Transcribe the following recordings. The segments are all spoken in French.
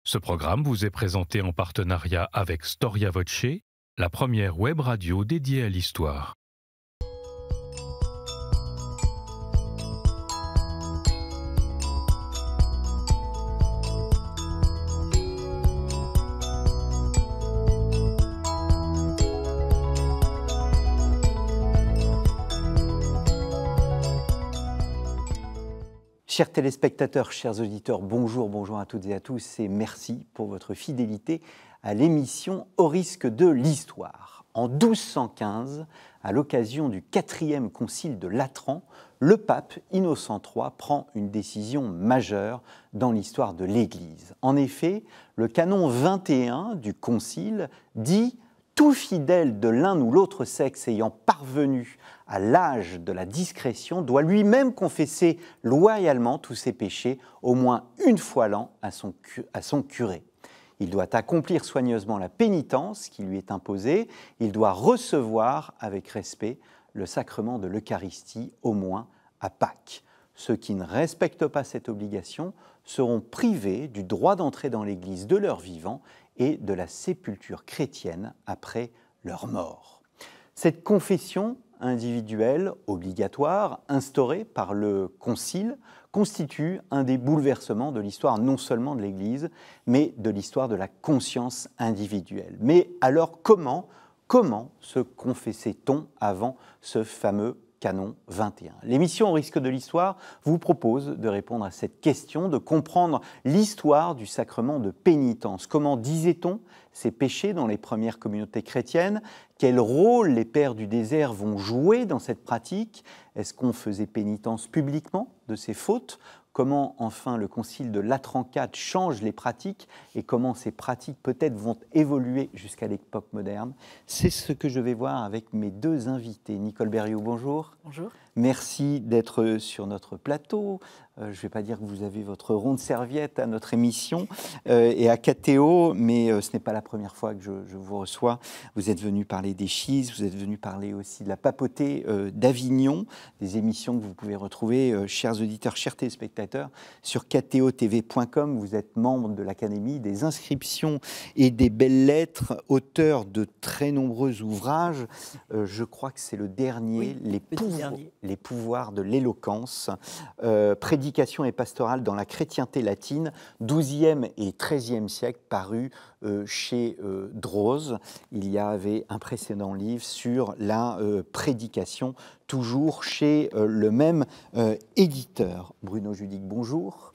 Ce programme vous est présenté en partenariat avec Storia Voce, la première web radio dédiée à l'histoire. Chers téléspectateurs, chers auditeurs, bonjour, bonjour à toutes et à tous et merci pour votre fidélité à l'émission Au risque de l'histoire. En 1215, à l'occasion du 4e concile de Latran, le pape Innocent III prend une décision majeure dans l'histoire de l'Église. En effet, le canon 21 du concile dit « Tout fidèle de l'un ou l'autre sexe ayant parvenu à l'âge de la discrétion doit lui-même confesser loyalement tous ses péchés au moins une fois l'an à son curé. Il doit accomplir soigneusement la pénitence qui lui est imposée. Il doit recevoir avec respect le sacrement de l'Eucharistie au moins à Pâques. Ceux qui ne respectent pas cette obligation seront privés du droit d'entrer dans l'Église de leur vivant et de la sépulture chrétienne après leur mort. » Cette confession individuelle obligatoire instaurée par le Concile constitue un des bouleversements de l'histoire non seulement de l'Église, mais de l'histoire de la conscience individuelle. Mais alors comment se confessait-on avant ce fameux canon 21 ? L'émission Au risque de l'histoire vous propose de répondre à cette question, de comprendre l'histoire du sacrement de pénitence. Comment disait-on ces péchés dans les premières communautés chrétiennes ? Quel rôle les pères du désert vont jouer dans cette pratique ? Est-ce qu'on faisait pénitence publiquement de ces fautes ? Comment, enfin, le concile de Latran IV change les pratiques et comment ces pratiques, peut-être, vont évoluer jusqu'à l'époque moderne. C'est ce que je vais voir avec mes deux invités. Nicole Berriot, bonjour. Bonjour. Merci d'être sur notre plateau. Je ne vais pas dire que vous avez votre ronde serviette à notre émission et à KTO, mais ce n'est pas la première fois que je vous reçois. Vous êtes venu parler des Chises, vous êtes venu parler aussi de la papauté d'Avignon, des émissions que vous pouvez retrouver, chers auditeurs, chers téléspectateurs, sur ktotv.com. Vous êtes membre de l'Académie des inscriptions et des belles lettres, auteur de très nombreux ouvrages. Je crois que c'est le dernier, oui, les pouvoirs de l'éloquence, prédication et pastorale dans la chrétienté latine, 12e et 13e siècle, paru chez Droz. Il y avait un précédent livre sur la prédication, toujours chez le même éditeur. Bruno Judic, bonjour.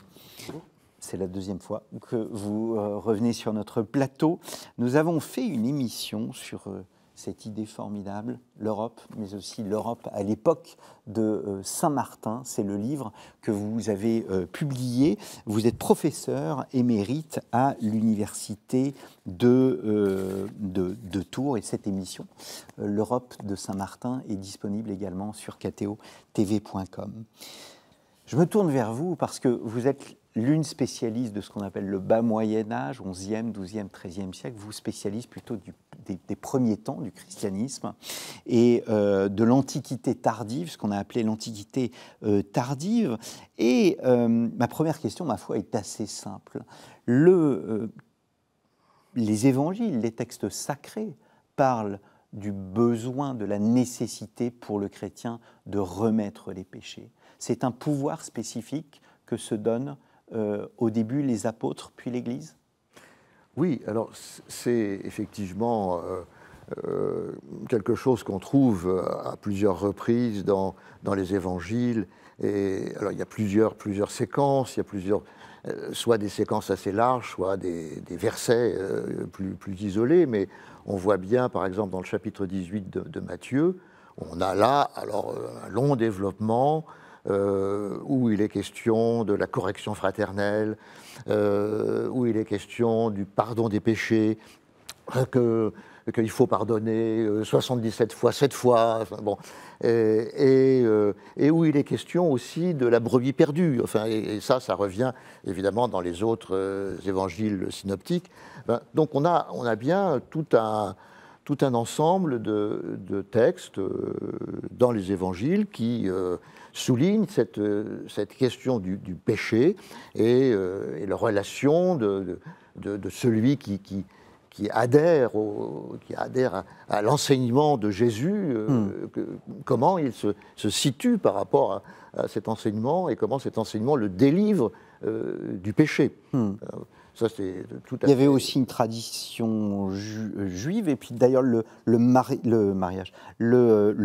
C'est la deuxième fois que vous revenez sur notre plateau. Nous avons fait une émission sur cette idée formidable, l'Europe, mais aussi l'Europe à l'époque de Saint-Martin. C'est le livre que vous avez publié. Vous êtes professeur émérite à l'université de Tours. Et cette émission, l'Europe de Saint-Martin, est disponible également sur ktotv.com. Je me tourne vers vous parce que vous êtes l'une spécialiste de ce qu'on appelle le bas Moyen-Âge, 11e, 12e, 13e siècle. Vous spécialiste plutôt des premiers temps du christianisme et de l'Antiquité tardive, ce qu'on a appelé l'Antiquité tardive. Et ma première question, ma foi, est assez simple. Les évangiles, les textes sacrés, parlent du besoin, de la nécessité pour le chrétien de remettre les péchés. C'est un pouvoir spécifique que se donnent au début les apôtres, puis l'Église ? Oui, alors c'est effectivement quelque chose qu'on trouve à plusieurs reprises dans les évangiles. Et alors il y a plusieurs séquences, il y a plusieurs, soit des séquences assez larges, soit des versets plus isolés, mais on voit bien, par exemple, dans le chapitre 18 de Matthieu, on a là alors un long développement où il est question de la correction fraternelle, où il est question du pardon des péchés, qu'il faut pardonner 77 fois, 7 fois, enfin, bon, et où il est question aussi de la brebis perdue. Enfin, et ça revient évidemment dans les autres évangiles synoptiques. Donc on a bien tout un tout un ensemble de textes dans les évangiles qui soulignent cette question du péché et la relation de celui qui adhère à l'enseignement de Jésus, comment il se situe par rapport à cet enseignement et comment cet enseignement le délivre du péché. Ça, c'est tout à Il y avait fait... aussi une tradition juive, et puis d'ailleurs le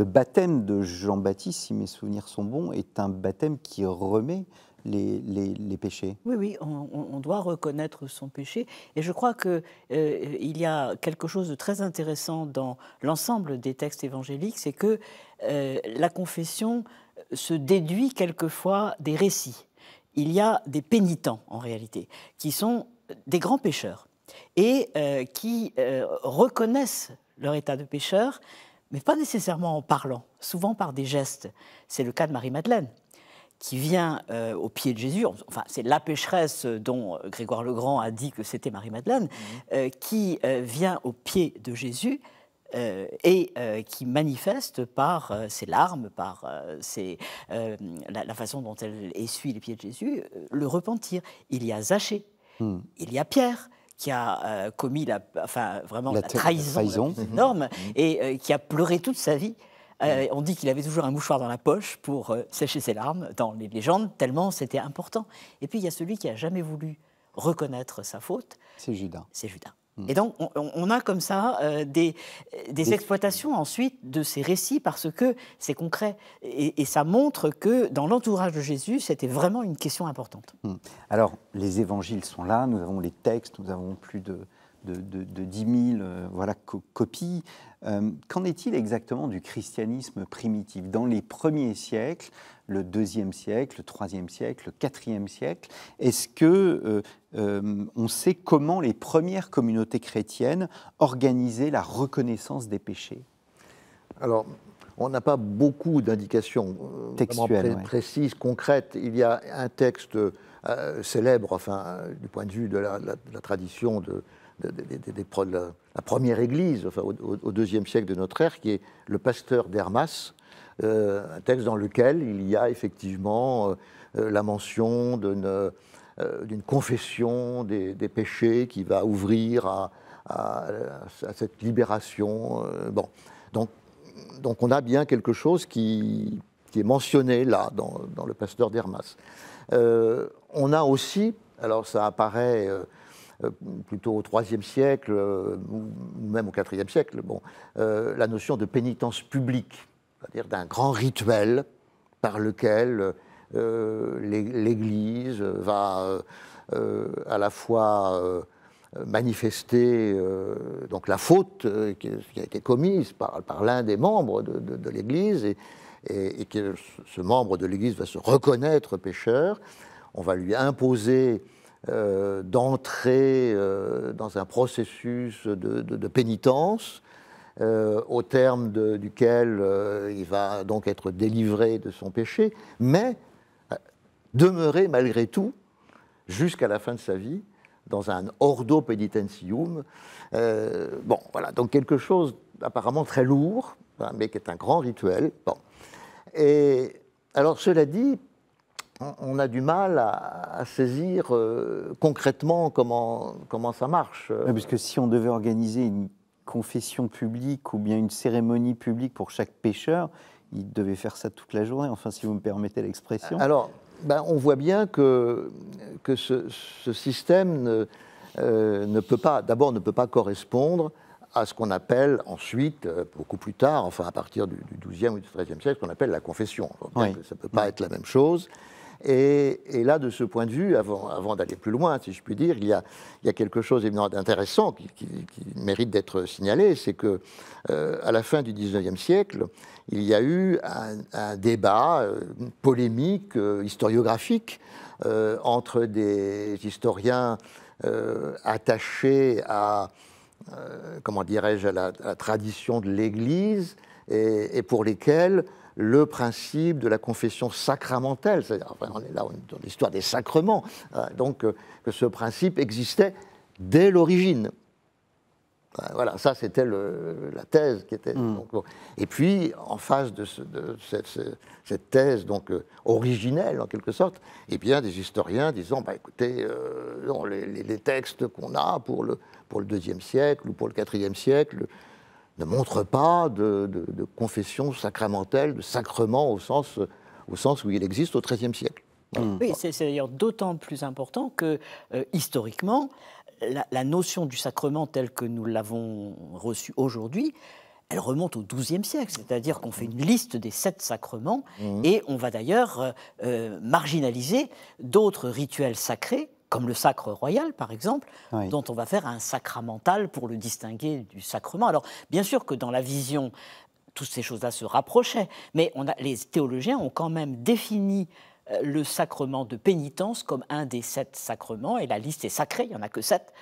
baptême de Jean-Baptiste, si mes souvenirs sont bons, est un baptême qui remet les péchés. Oui, on doit reconnaître son péché. Et je crois qu'il y a quelque chose de très intéressant dans l'ensemble des textes évangéliques, c'est que la confession se déduit quelquefois des récits. Il y a des pénitents, en réalité, qui sont des grands pécheurs et qui reconnaissent leur état de pécheur, mais pas nécessairement en parlant, souvent par des gestes. C'est le cas de Marie-Madeleine, qui vient au pied de Jésus, enfin c'est la pécheresse dont Grégoire le Grand a dit que c'était Marie-Madeleine, qui vient au pied de Jésus et qui manifeste par ses larmes, par la façon dont elle essuie les pieds de Jésus, le repentir. Il y a Zachée, il y a Pierre, qui a commis la trahison la plus énorme et qui a pleuré toute sa vie. On dit qu'il avait toujours un mouchoir dans la poche pour sécher ses larmes dans les légendes, tellement c'était important. Et puis il y a celui qui n'a jamais voulu reconnaître sa faute. C'est Judas. C'est Judas. Et donc on a comme ça des exploitations ensuite de ces récits parce que c'est concret. Et ça montre que dans l'entourage de Jésus, c'était vraiment une question importante. Alors les évangiles sont là, nous avons les textes, nous avons plus de 10 000 copies. Qu'en est-il exactement du christianisme primitif ? Dans les premiers siècles, le 2e siècle, le 3e siècle, le 4e siècle, est-ce que on sait comment les premières communautés chrétiennes organisaient la reconnaissance des péchés ? Alors, on n'a pas beaucoup d'indications textuelles, précises, concrètes. Il y a un texte célèbre, du point de vue de la tradition de la première Église, au IIe siècle de notre ère, qui est le Pasteur d'Hermas, un texte dans lequel il y a effectivement la mention d'une confession des péchés qui va ouvrir à cette libération. Donc on a bien quelque chose qui est mentionné là, dans le Pasteur d'Hermas. On a aussi, alors ça apparaît plutôt au IIIe siècle, ou même au IVe siècle, la notion de pénitence publique, c'est-à-dire d'un grand rituel par lequel l'Église va à la fois manifester donc la faute qui a été commise par l'un des membres de l'Église et que ce membre de l'Église va se reconnaître pécheur. On va lui imposer d'entrer dans un processus de pénitence au terme duquel il va donc être délivré de son péché, mais demeurer malgré tout, jusqu'à la fin de sa vie, dans un ordo penitentium. Donc quelque chose d'apparemment très lourd, mais qui est un grand rituel. Et alors, cela dit, on a du mal à saisir concrètement comment ça marche. Parce que si on devait organiser une confession publique ou bien une cérémonie publique pour chaque pécheur, il devait faire ça toute la journée, enfin si vous me permettez l'expression. Alors, on voit bien que ce système ne peut pas correspondre à ce qu'on appelle ensuite, beaucoup plus tard, à partir du XIIe ou du XIIIe siècle, qu'on appelle la confession. Ça ne peut pas être la même chose. Et là, de ce point de vue, avant d'aller plus loin, si je puis dire, il y a quelque chose évidemment d'intéressant qui mérite d'être signalé, c'est que à la fin du XIXe siècle, il y a eu un débat, une polémique historiographique entre des historiens attachés à, à la tradition de l'Église et pour lesquels le principe de la confession sacramentelle, c'est-à-dire, on est là dans l'histoire des sacrements, donc que ce principe existait dès l'origine. Enfin, voilà, ça c'était la thèse qui était. Donc, bon. Et puis, en face de cette thèse donc originelle en quelque sorte, eh bien des historiens disant, bah écoutez, non, les textes qu'on a pour le IIe siècle ou pour le IVe siècle ne montrent pas de confession sacramentelle, de sacrement au sens où il existe au XIIIe siècle. Voilà. Oui, c'est d'ailleurs d'autant plus important que, historiquement, la notion du sacrement telle que nous l'avons reçue aujourd'hui, elle remonte au XIIe siècle, c'est-à-dire qu'on fait une liste des 7 sacrements et on va d'ailleurs marginaliser d'autres rituels sacrés, comme le sacre royal par exemple, Oui. dont on va faire un sacramental pour le distinguer du sacrement. Alors bien sûr que dans la vision, toutes ces choses-là se rapprochaient, mais les théologiens ont quand même défini le sacrement de pénitence comme un des 7 sacrements, et la liste est sacrée, il n'y en a que 7,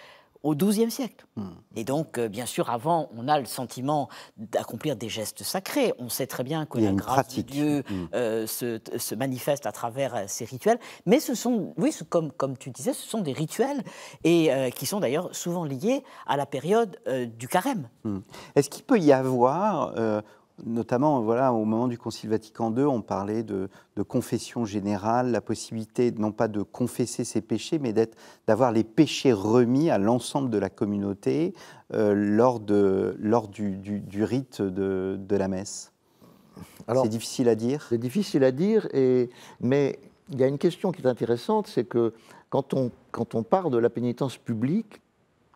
au XIIe siècle. Et donc, bien sûr, avant, on a le sentiment d'accomplir des gestes sacrés. On sait très bien que Il y a la une grâce pratique. de Dieu se manifeste à travers ces rituels, mais ce sont, oui, comme tu disais, ce sont des rituels, et qui sont d'ailleurs souvent liés à la période du carême. Est-ce qu'il peut y avoir, notamment voilà, au moment du Concile Vatican II, on parlait de confession générale, la possibilité non pas de confesser ses péchés, mais d'avoir les péchés remis à l'ensemble de la communauté lors du rite de la messe? C'est difficile à dire. C'est difficile à dire, mais il y a une question qui est intéressante, c'est que quand on parle de la pénitence publique,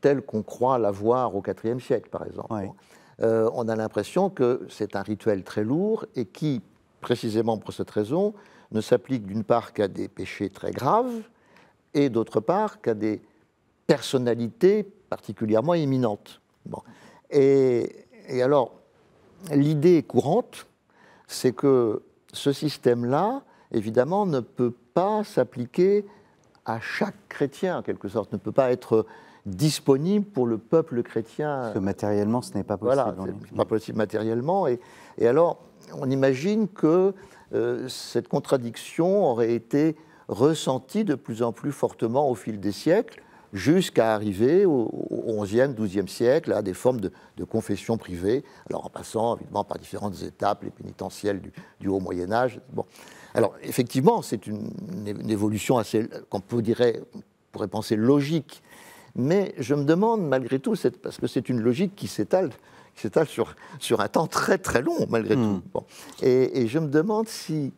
telle qu'on croit la voir au IVe siècle, par exemple, Ouais. on a l'impression que c'est un rituel très lourd et qui, précisément pour cette raison, ne s'applique d'une part qu'à des péchés très graves et d'autre part qu'à des personnalités particulièrement éminentes. Bon. Et alors, l'idée courante, c'est que ce système-là, évidemment, ne peut pas s'appliquer à chaque chrétien, en quelque sorte, ne peut pas être disponible pour le peuple chrétien. Parce que matériellement, ce n'est pas possible. Voilà, c'est pas possible matériellement. Et alors, on imagine que cette contradiction aurait été ressentie de plus en plus fortement au fil des siècles, jusqu'à arriver au XIe, XIIe siècle à des formes de confession privée, alors en passant évidemment par différentes étapes, les pénitentielles du Haut Moyen-Âge. Bon. Alors, effectivement, c'est une évolution assez, qu'on pourrait penser logique. Mais je me demande malgré tout, parce que c'est une logique qui s'étale sur un temps très très long malgré tout. Bon. Et je me demande si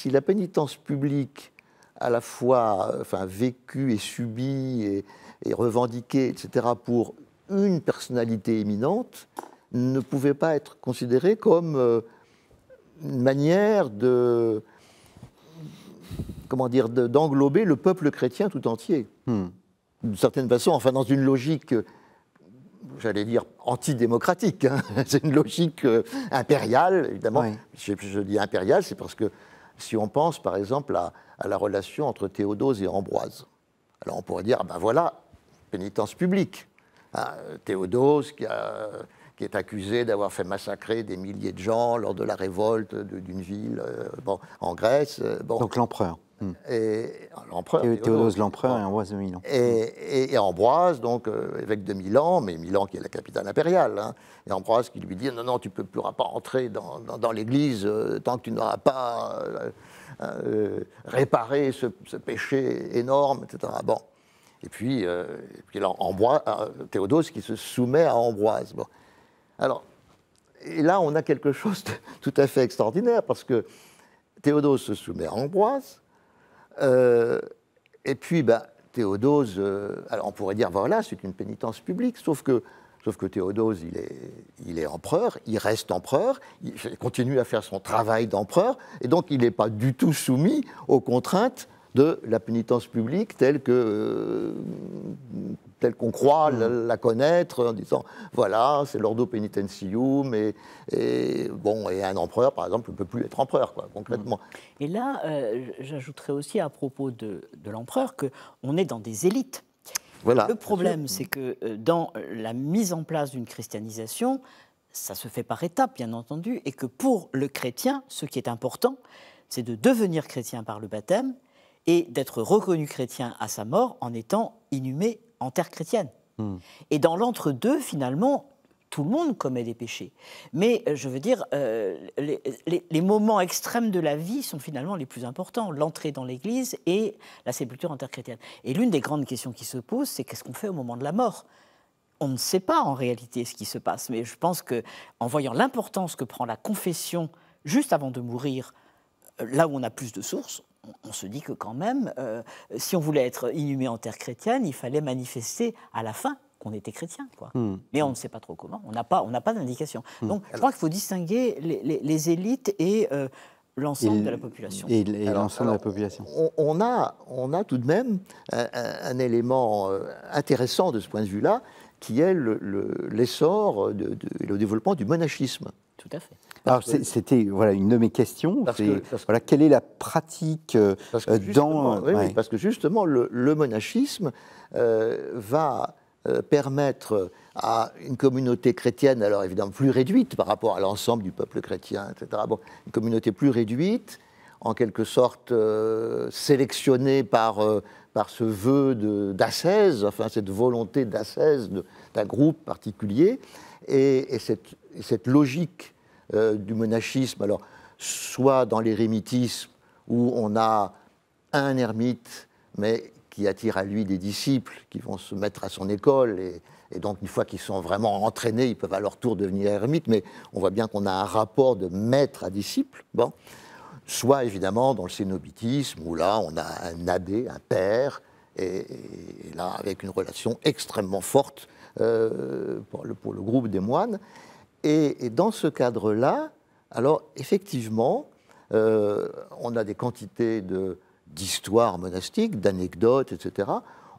la pénitence publique, à la fois vécue et subie et revendiquée, etc., pour une personnalité éminente, ne pouvait pas être considérée comme une manière d'englober le peuple chrétien tout entier. D'une certaine façon, enfin dans une logique, j'allais dire, antidémocratique. Hein. C'est une logique impériale, évidemment. Oui. Je dis impériale, c'est parce que si on pense, par exemple, à la relation entre Théodose et Ambroise, alors on pourrait dire, ben voilà, pénitence publique. Hein, Théodose qui est accusé d'avoir fait massacrer des milliers de gens lors de la révolte d'une ville en Grèce. Donc l'empereur. Et l'empereur Théodose l'empereur et Ambroise de Milan. Et Ambroise, donc évêque de Milan, mais Milan qui est la capitale impériale, hein, et Ambroise qui lui dit non, tu ne pourras pas entrer dans l'église tant que tu n'auras pas réparé ce péché énorme, etc. Bon. Et puis alors, Théodose qui se soumet à Ambroise. Bon. Alors, et là, on a quelque chose de tout à fait extraordinaire, parce que Théodose se soumet à Ambroise. Et puis, Théodose, alors on pourrait dire, voilà, c'est une pénitence publique, sauf que Théodose, il est empereur, il reste empereur, il continue à faire son travail d'empereur, et donc il n'est pas du tout soumis aux contraintes de la pénitence publique telle qu'on croit la connaître, en disant, voilà, c'est l'ordo penitentium, et un empereur, par exemple, ne peut plus être empereur, quoi, concrètement. Et là, j'ajouterais aussi à propos de l'empereur qu'on est dans des élites. Voilà, le problème, c'est que dans la mise en place d'une christianisation, ça se fait par étapes, bien entendu, et que pour le chrétien, ce qui est important, c'est de devenir chrétien par le baptême et d'être reconnu chrétien à sa mort en étant inhumé en terre chrétienne. Et dans l'entre-deux, finalement, tout le monde commet des péchés. Mais, je veux dire, les moments extrêmes de la vie sont finalement les plus importants. L'entrée dans l'Église et la sépulture interchrétienne. Et l'une des grandes questions qui se posent, c'est qu'est-ce qu'on fait au moment de la mort ? On ne sait pas en réalité ce qui se passe. Mais je pense qu'en voyant l'importance que prend la confession juste avant de mourir, là où on a plus de sources, on se dit que quand même, si on voulait être inhumé en terre chrétienne, il fallait manifester à la fin qu'on était chrétien, quoi. Mais on ne sait pas trop comment, on n'a pas d'indication. Donc je crois qu'il faut distinguer les élites et l'ensemble de la population. Et l'ensemble de la population. On a tout de même un élément intéressant de ce point de vue-là, qui est l'essor et le développement du monachisme. Tout à fait. Alors c'était une de mes questions. Quelle est la pratique parce que justement le monachisme va permettre à une communauté chrétienne, alors évidemment plus réduite par rapport à l'ensemble du peuple chrétien, etc. Bon, une communauté plus réduite, en quelque sorte sélectionnée par ce vœu d'ascèse, enfin cette volonté d'ascèse d'un groupe particulier, et cette logique du monachisme, alors soit dans l'érémitisme où on a un ermite, mais qui attire à lui des disciples qui vont se mettre à son école, et donc une fois qu'ils sont vraiment entraînés, ils peuvent à leur tour devenir ermites, mais on voit bien qu'on a un rapport de maître à disciple. Bon. Soit évidemment dans le cénobitisme, où là on a un abbé, un père, et là avec une relation extrêmement forte pour le groupe des moines. Et dans ce cadre-là, alors effectivement, on a des quantités d'histoires monastiques, d'anecdotes, etc.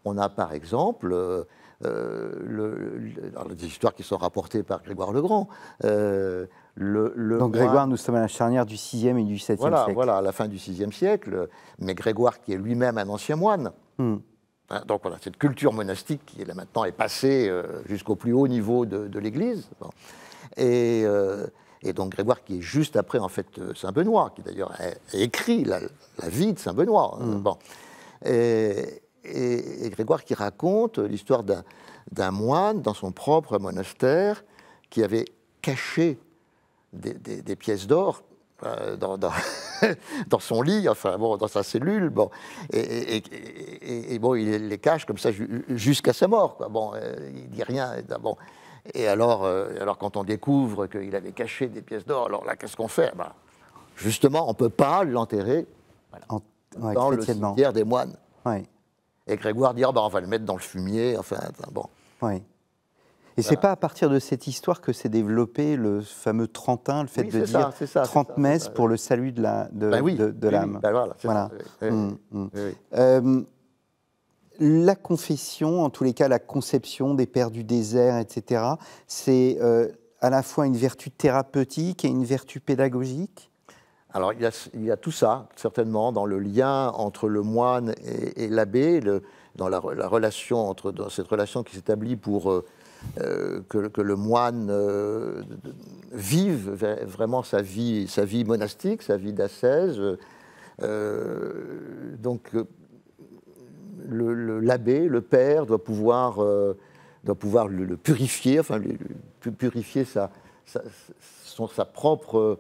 On a par exemple des histoires qui sont rapportées par Grégoire le Grand. Donc Grégoire, nous sommes à la charnière du VIe et du VIIe siècle. Voilà, à la fin du VIe siècle, mais Grégoire qui est lui-même un ancien moine. Donc voilà, cette culture monastique qui là maintenant est passée jusqu'au plus haut niveau de l'Église. Bon. Et donc Grégoire qui est juste après en fait Saint Benoît, qui d'ailleurs a écrit la vie de Saint Benoît. Bon. Et Grégoire qui raconte l'histoire d'un moine dans son propre monastère qui avait caché des pièces d'or dans son lit, enfin bon, dans sa cellule, bon, et bon, il les cache comme ça jusqu'à sa mort, quoi. Bon, il dit rien, bon. Et alors quand on découvre qu'il avait caché des pièces d'or, alors là, qu'est-ce qu'on fait? Justement, on ne peut pas l'enterrer dans le cimetière des moines. Ouais. Et Grégoire dit, on va le mettre dans le fumier, enfin, bon. Oui. Et c'est pas à partir de cette histoire que s'est développé le fameux Trentin, le fait de dire 30 messes pour le salut de l'âme. La confession, en tous les cas la conception des pères du désert, etc., c'est à la fois une vertu thérapeutique et une vertu pédagogique. Alors il y a tout ça, certainement, dans le lien entre le moine et l'abbé, dans cette relation qui s'établit pour que le moine vive vraiment sa vie monastique, sa vie d'ascèse. Donc l'abbé, le père, doit pouvoir le purifier, enfin purifier sa propre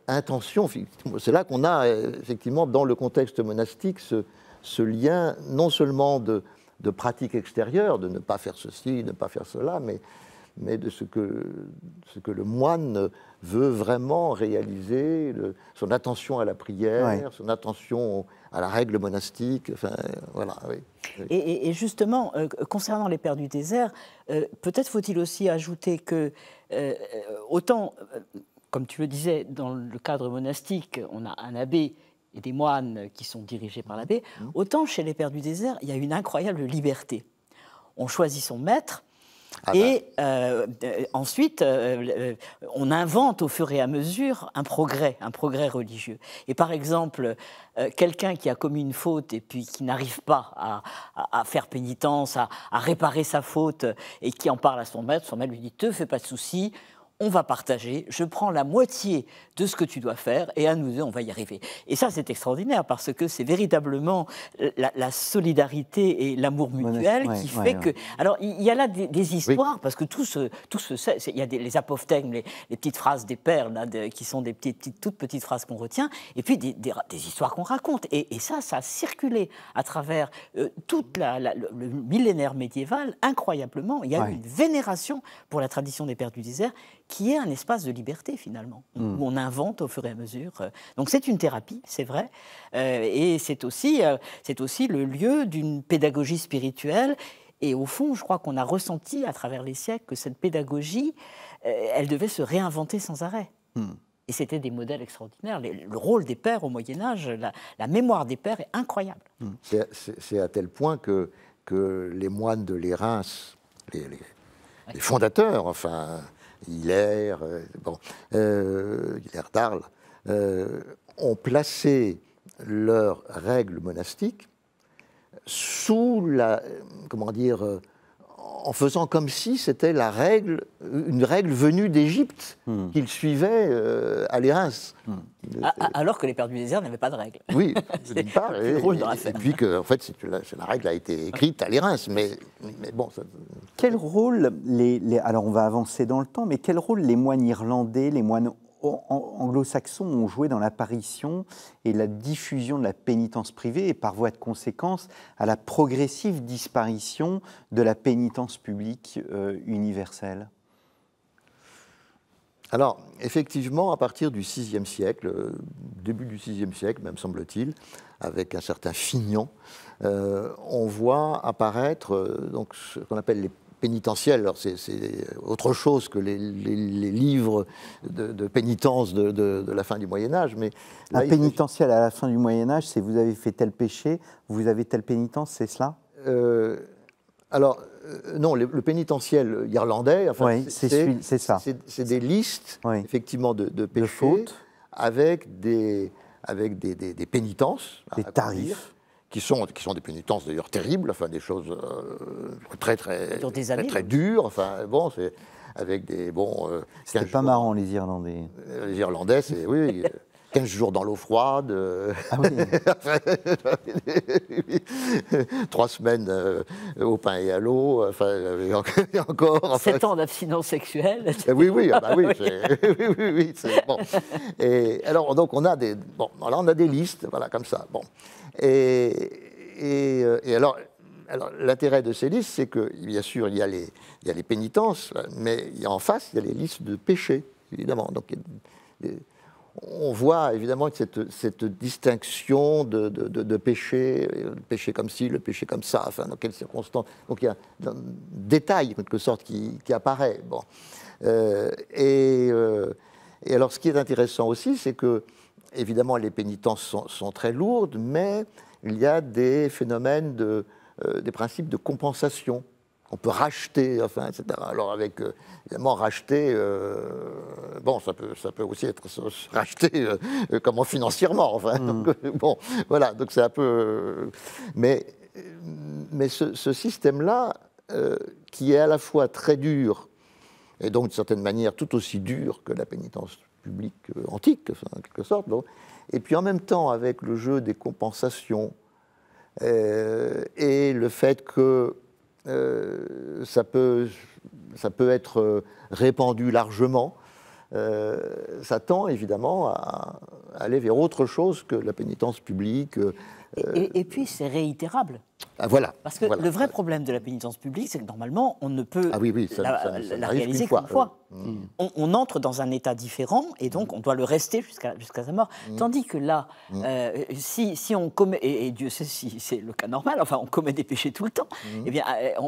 intention. C'est là qu'on a effectivement dans le contexte monastique ce lien non seulement de pratique extérieure, de ne pas faire ceci, ne pas faire cela, mais de ce que le moine veut vraiment réaliser, son attention à la prière, son attention à la règle monastique, enfin, voilà. Oui. Et justement, concernant les pères du désert, peut-être faut-il aussi ajouter que, autant, comme tu le disais, dans le cadre monastique, on a un abbé et des moines qui sont dirigés par l'abbé, autant chez les pères du désert, il y a une incroyable liberté. On choisit son maître, ensuite, on invente au fur et à mesure un progrès religieux. Et par exemple, quelqu'un qui a commis une faute et puis qui n'arrive pas à faire pénitence, à réparer sa faute, et qui en parle à son maître lui dit « te fais pas de soucis ». on va partager, je prends la moitié de ce que tu dois faire, et à nous deux, on va y arriver. Et ça, c'est extraordinaire, parce que c'est véritablement la solidarité et l'amour mutuel qui fait que... Alors, il y a là des histoires, parce que tout se sait. Il y a les apophthegmes, les petites phrases des pères, là, qui sont des toutes petites phrases qu'on retient, et puis des histoires qu'on raconte. Et ça a circulé à travers tout le millénaire médiéval, incroyablement. Il y a eu une vénération pour la tradition des pères du désert, qui est un espace de liberté, finalement, où on invente au fur et à mesure. Donc c'est une thérapie, c'est vrai, et c'est aussi le lieu d'une pédagogie spirituelle. Et au fond, je crois qu'on a ressenti à travers les siècles que cette pédagogie, elle devait se réinventer sans arrêt. Et c'était des modèles extraordinaires. Le rôle des pères au Moyen-Âge, la mémoire des pères est incroyable. C'est à tel point que les moines de Lérins, les fondateurs, enfin, Hilaire, Hilaire d'Arles, ont placé leurs règles monastiques sous en faisant comme si c'était une règle venue d'Égypte qu'ils suivaient à Lérins. Alors que les pères du désert n'avaient pas de règles. Oui, d'une part, et puis que en fait, la règle a été écrite à Lérins, mais bon. Quel rôle alors on va avancer dans le temps, mais quel rôle les moines irlandais, les moines anglo-saxons ont joué dans l'apparition et la diffusion de la pénitence privée et par voie de conséquence à la progressive disparition de la pénitence publique universelle? Alors, effectivement, à partir du VIe siècle, début du VIe siècle, même semble-t-il, avec un certain Fignon, on voit apparaître donc, ce qu'on appelle les pénitentiels. Alors, c'est autre chose que les livres de pénitence de la fin du Moyen-Âge. Mais là, un pénitentiel à la fin du Moyen-Âge, c'est vous avez fait tel péché, vous avez telle pénitence, c'est cela? Alors, non, le pénitentiel irlandais, enfin, oui, c'est ça. C'est des listes, effectivement, de péchés, fautes, avec des pénitences, des tarifs, qui sont des pénitences d'ailleurs terribles, enfin des choses très dures. Enfin bon, c'est avec des c'était pas marrant les Irlandais. Les Irlandais, c'est 15 jours dans l'eau froide, ah oui. 3 semaines au pain et à l'eau, enfin, et encore. Enfin, 7 ans d'abstinence sexuelle. Oui, c'est bon. Et alors, donc, on a des listes, voilà, comme ça. Bon. Et alors l'intérêt de ces listes, c'est que, bien sûr, il y a les pénitences, mais en face, il y a les listes de péchés, évidemment. Donc, on voit évidemment cette distinction de péché, le péché comme ci, le péché comme ça, enfin dans quelles circonstances. Donc il y a un détail en quelque sorte qui apparaît. Bon. Et alors ce qui est intéressant aussi, c'est que évidemment les pénitences sont très lourdes, mais il y a des phénomènes des principes de compensation. On peut racheter, enfin, etc. Alors avec, évidemment, racheter, ça peut aussi être racheté comment financièrement, enfin. Donc, bon, voilà, donc c'est un peu... mais ce système-là, qui est à la fois très dur, et donc d'une certaine manière tout aussi dur que la pénitence publique antique, enfin, en quelque sorte, bon, et puis en même temps, avec le jeu des compensations, et le fait que ça peut être répandu largement. Ça tend évidemment à aller vers autre chose que la pénitence publique. Et puis c'est réitérable. Ah, voilà. Parce que le vrai problème de la pénitence publique, c'est que normalement, on ne peut la réaliser qu'une fois. On entre dans un état différent et donc on doit le rester jusqu'à sa mort. Tandis que là, si on commet, et Dieu sait si c'est le cas normal, enfin on commet des péchés tout le temps, eh bien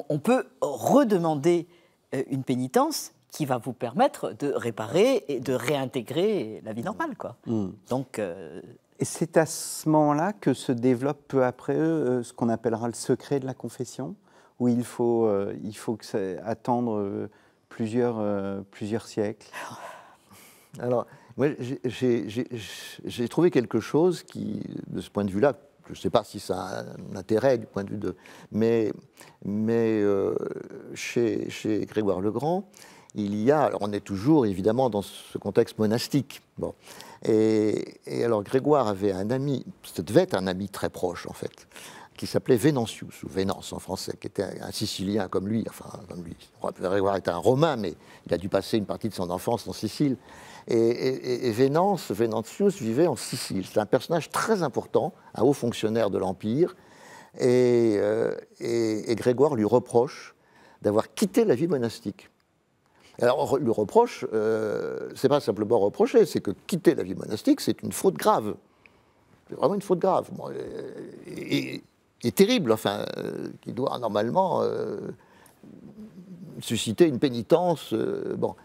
on peut redemander une pénitence qui va vous permettre de réparer et de réintégrer la vie normale, quoi. Donc... Et c'est à ce moment-là que se développe peu après ce qu'on appellera le secret de la confession, où il faut attendre plusieurs siècles. Alors, moi, j'ai trouvé quelque chose qui, de ce point de vue-là, je ne sais pas si ça a un intérêt du point de vue de... Mais chez Grégoire le Grand, alors on est toujours évidemment dans ce contexte monastique. Bon. Et alors Grégoire avait un ami, ça devait être un ami très proche en fait, qui s'appelait Vénantius, ou Vénance en français, qui était un Sicilien comme lui. Enfin, comme lui. Grégoire était un Romain, mais il a dû passer une partie de son enfance en Sicile. Et Vénantius vivait en Sicile. C'est un personnage très important, un haut fonctionnaire de l'Empire. Et Grégoire lui reproche d'avoir quitté la vie monastique. Alors, le reproche, c'est pas simplement reprocher, c'est que quitter la vie monastique, c'est une faute grave. C'est vraiment une faute grave. Bon, et terrible, enfin, qui doit normalement susciter une pénitence. Bon.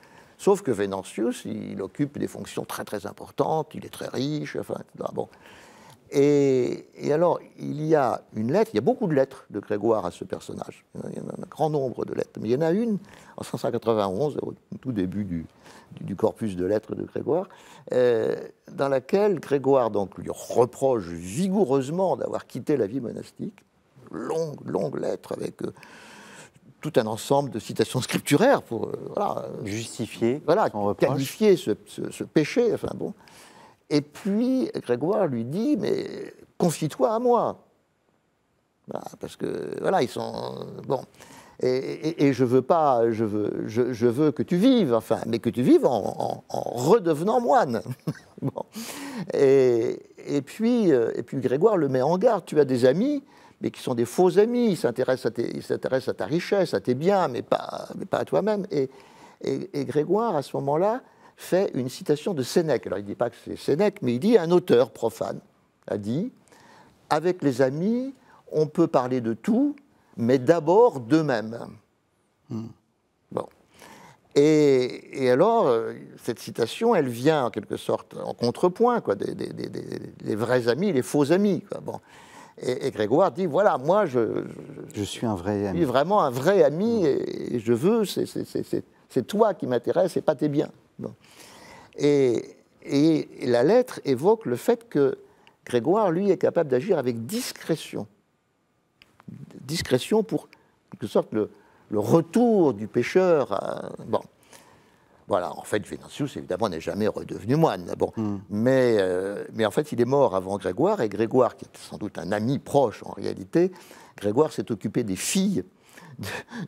Sauf que Vénantius, il occupe des fonctions très très importantes, il est très riche, enfin, etc. Bon. Et alors, il y a une lettre, il y a beaucoup de lettres de Grégoire à ce personnage. Il y en a un grand nombre de lettres. Mais il y en a une, en 591, au tout début du corpus de lettres de Grégoire, dans laquelle Grégoire donc, lui reproche vigoureusement d'avoir quitté la vie monastique. Longue lettre avec tout un ensemble de citations scripturaires pour justifier, qualifier ce péché. Enfin, bon. Et puis, Grégoire lui dit, mais confie-toi à moi. Voilà, parce que, voilà, ils sont... Bon. Et je veux pas... Je veux que tu vives, enfin, mais que tu vives en redevenant moine. Bon. Et puis, Grégoire le met en garde. Tu as des amis, mais qui sont des faux amis. Ils s'intéressent à ta richesse, à tes biens, mais pas à toi-même. Et Grégoire, à ce moment-là, fait une citation de Sénèque. Alors, il ne dit pas que c'est Sénèque, mais il dit un auteur profane a dit « Avec les amis, on peut parler de tout, mais d'abord d'eux-mêmes. » Bon. Et alors, cette citation, elle vient en quelque sorte en contrepoint, quoi, des vrais amis, les faux amis. Quoi. Bon. Et Grégoire dit, voilà, moi, je suis un vrai ami. Je suis vraiment un vrai ami, et je veux, c'est toi qui m'intéresse et pas tes biens. Bon. Et la lettre évoque le fait que Grégoire, lui, est capable d'agir avec discrétion. Discrétion pour, en quelque sorte, le retour du pécheur. Bon. Voilà, en fait, Vénantius, évidemment, n'est jamais redevenu moine. Bon. Mais en fait, il est mort avant Grégoire, et Grégoire, qui était sans doute un ami proche en réalité, Grégoire s'est occupé des filles